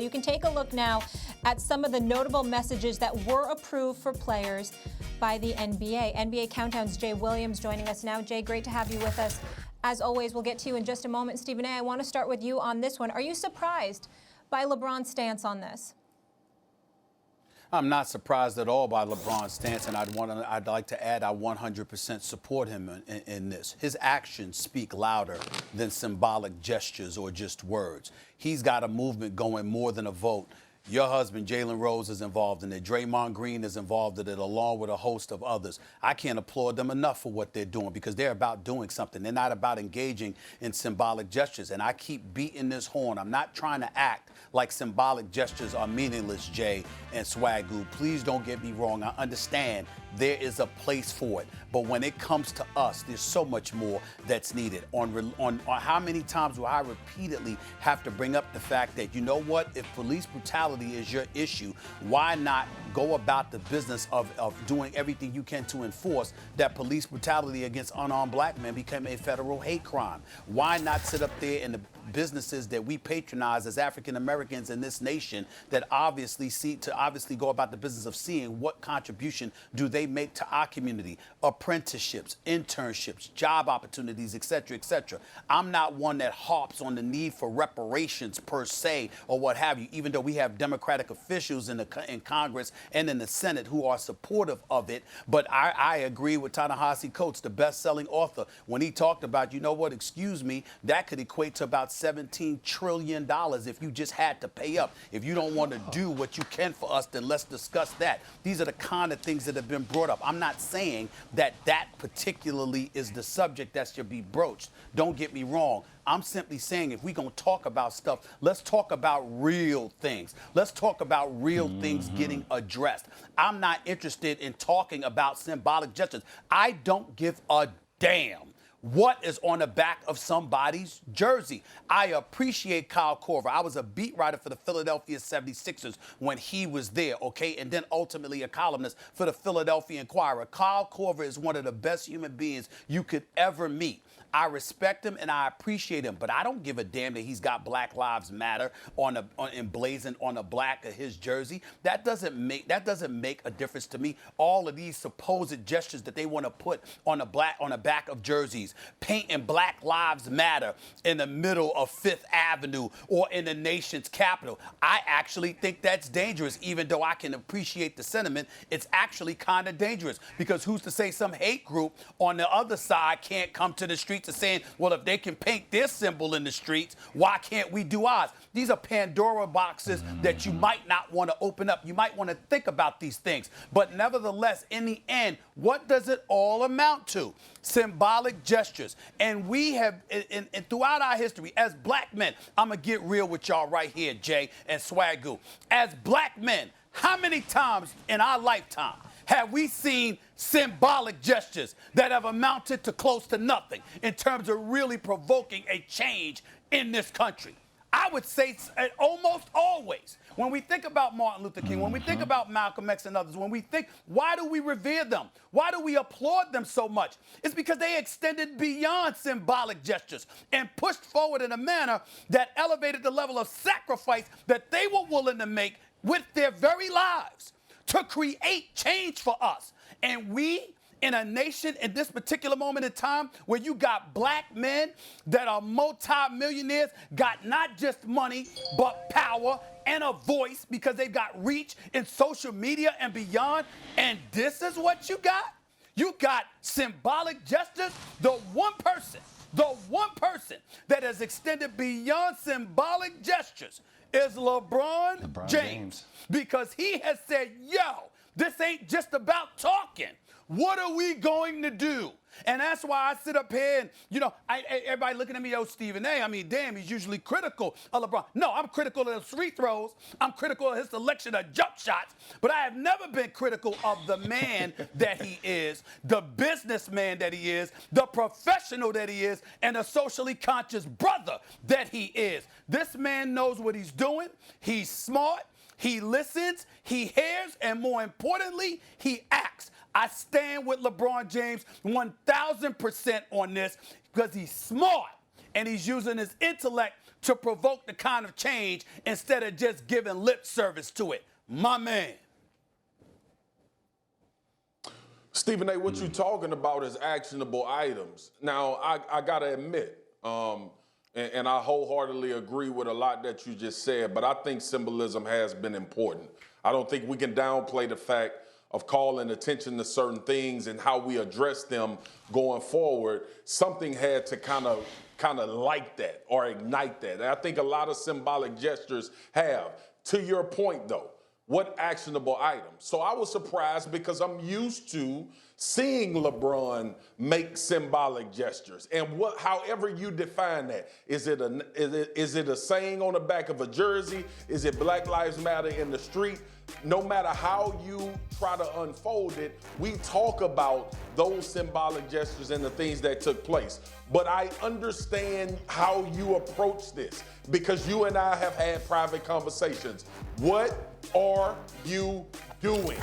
You can take a look now at some of the notable messages that were approved for players by the NBA. NBA Countdown's Jay Williams joining us now. Jay, great to have you with us. As always, we'll get to you in just a moment. Stephen A., I want to start with you on this one. Are you surprised by LeBron's stance on this? I'm not surprised at all by LeBron's stance, and I'd like to add I 100% support him in this. His actions speak louder than symbolic gestures or just words. He's got a movement going more than a vote. Your husband, Jalen Rose, is involved in it. Draymond Green is involved in it, along with a host of others. I can't applaud them enough for what they're doing because they're about doing something. They're not about engaging in symbolic gestures. And I keep beating this horn. I'm not trying to act like symbolic gestures are meaningless, Jay and Swagoo. Please don't get me wrong. I understand there is a place for it. But when it comes to us, there's so much more that's needed. On how many times will I repeatedly have to bring up the fact that, you know what, if police brutality is your issue, why not go about the business of doing everything you can to enforce that police brutality against unarmed black men become a federal hate crime? Why not sit up there in the businesses that we patronize as African Americans in this nation that obviously go about the business of seeing what contribution do they make to our community? Apprenticeships, internships, job opportunities, et cetera, et cetera. I'm not one that harps on the need for reparations per se or what have you, even though we have Democratic officials in Congress and in the Senate who are supportive of it. But I agree with Ta-Nehisi Coates, the best-selling author, when he talked about, you know what, excuse me, that could equate to about $17 trillion if you just had to pay up. If you don't want to do what you can for us, then let's discuss that. These are the kind of things that have been brought up. I'm not saying that particularly is the subject that should be broached. Don't get me wrong. I'm simply saying if we're going to talk about stuff, let's talk about real things. Let's talk about real things getting addressed. I'm not interested in talking about symbolic gestures. I don't give a damn what is on the back of somebody's jersey. I appreciate Kyle Korver. I was a beat writer for the Philadelphia 76ers when he was there, okay? And then ultimately a columnist for the Philadelphia Inquirer. Kyle Korver is one of the best human beings you could ever meet. I respect him and I appreciate him, but I don't give a damn that he's got Black Lives Matter emblazoned on the black of his jersey. That doesn't make a difference to me. All of these supposed gestures that they want to put on the back of jerseys, painting Black Lives Matter in the middle of Fifth Avenue or in the nation's capital. I actually think that's dangerous, even though I can appreciate the sentiment. It's actually kind of dangerous because who's to say some hate group on the other side can't come to the streets and saying, well, if they can paint their symbol in the streets, why can't we do ours? These are Pandora boxes that you might not want to open up. You might want to think about these things. But nevertheless, in the end, what does it all amount to? Symbolic gestures. And we have, and throughout our history, as black men, I'm going to get real with y'all right here, Jay and Swagoo. As black men, how many times in our lifetime have we seen symbolic gestures that have amounted to close to nothing in terms of really provoking a change in this country? I would say almost always. When we think about Martin Luther King, when we think about Malcolm X and others, when we think, why do we revere them? Why do we applaud them so much? It's because they extended beyond symbolic gestures and pushed forward in a manner that elevated the level of sacrifice that they were willing to make with their very lives to create change for us. And we, in a nation in this particular moment in time where you got black men that are multi-millionaires, got not just money, but power and a voice because they've got reach in social media and beyond. And this is what you got? You got symbolic gestures. The one person that has extended beyond symbolic gestures is LeBron James. Because he has said, yo, this ain't just about talking. What are we going to do? And that's why I sit up here and, you know, everybody looking at me, oh, Stephen A., I mean, damn, he's usually critical of LeBron. No, I'm critical of his free throws. I'm critical of his selection of jump shots. But I have never been critical of the man that he is, the businessman that he is, the professional that he is, and the socially conscious brother that he is. This man knows what he's doing. He's smart. He listens. He hears. And more importantly, he acts. I stand with LeBron James 1,000% on this because he's smart and he's using his intellect to provoke the kind of change instead of just giving lip service to it. My man. Stephen A., what you're talking about is actionable items. Now, I got to admit, and I wholeheartedly agree with a lot that you just said, but I think symbolism has been important. I don't think we can downplay the fact of calling attention to certain things and how we address them going forward. Something had to kind of light that or ignite that. And I think a lot of symbolic gestures have. To your point, though, what actionable items? So I was surprised because I'm used to seeing LeBron make symbolic gestures. And however you define that, is it a saying on the back of a jersey? Is it Black Lives Matter in the street? No matter how you try to unfold it, we talk about those symbolic gestures and the things that took place. But I understand how you approach this because you and I have had private conversations. What are you doing?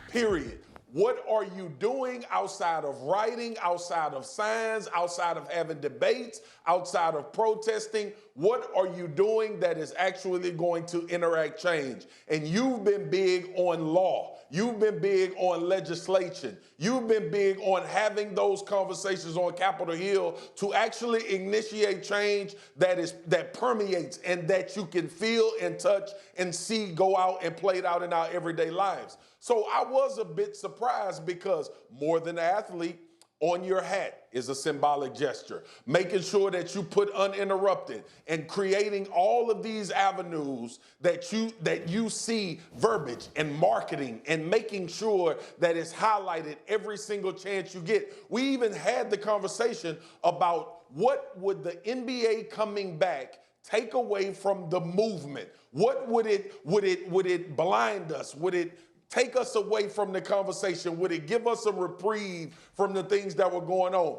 Period. What are you doing outside of writing, outside of signs, outside of having debates, outside of protesting? What are you doing that is actually going to interact change? And you've been big on law. You've been big on legislation. You've been big on having those conversations on Capitol Hill to actually initiate change that permeates and that you can feel and touch and see go out and play it out in our everyday lives. So I was a bit surprised because more than an athlete, on your hat is a symbolic gesture. Making sure that you put uninterrupted and creating all of these avenues that you see verbiage and marketing and making sure that it's highlighted every single chance you get. We even had the conversation about what would the NBA coming back take away from the movement? What would it blind us? Would it take us away from the conversation? Would it give us a reprieve from the things that were going on?